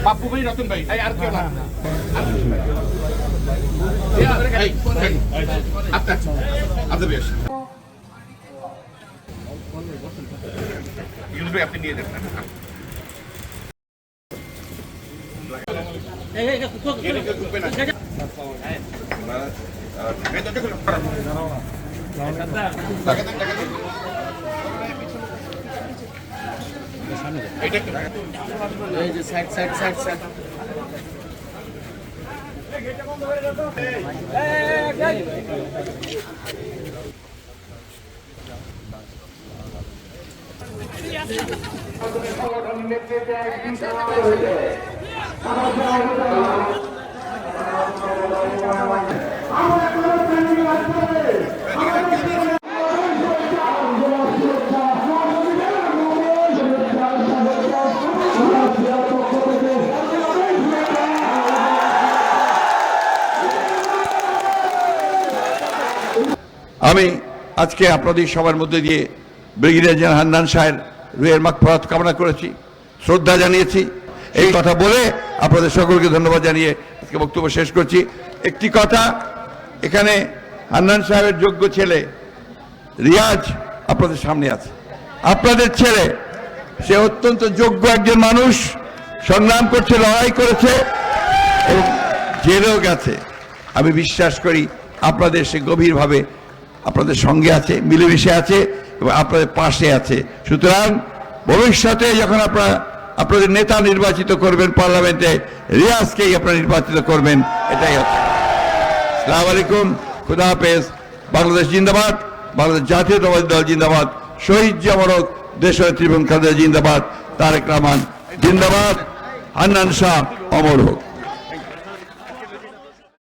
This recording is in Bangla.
বাপু ভাই, রতন ভাই, আর কেউ না। আপনি নিয়ে যান। আমি আজকে আপনাদের সবার মধ্যে দিয়ে ব্রিগেডিয়ার জেনারেল হান্নান সাহেব রুহের মাগফিরাত কামনা করেছি, শ্রদ্ধা জানিয়েছি। এই কথা বলে আপনাদের সকলকে ধন্যবাদ জানিয়ে আজকে বক্তব্য শেষ করছি। একটি কথা, এখানে হান্নান সাহেবের যোগ্য ছেলে রিয়াজ আপনাদের সামনে আছে। আপনাদের ছেলে, সে অত্যন্ত যোগ্য একজন মানুষ, সংগ্রাম করছে, লড়াই করেছে এবং জেলেও গেছে। আমি বিশ্বাস করি আপনাদের সে গভীরভাবে আপনাদের সঙ্গে আছে, মিলেমিশে আছে এবং আপনাদের পাশে আছে। সুতরাং ভবিষ্যতে যখন আপনাদের নেতা নির্বাচিত করবেন পার্লামেন্টে, রিয়াজকেই আপনারা নির্বাচিত করবেন, এটাই হচ্ছে। আসসালামু আলাইকুম, খুদা হাফেজ। বাংলাদেশ জিন্দাবাদ, বাংলাদেশ জাতীয়তাবাদী দল জিন্দাবাদ, শহীদ জামরক দেশনেত্রী বেগম খালেদা জিন্দাবাদ, তারেক রহমান জিন্দাবাদ, হান্নান শাহ অমর হোক।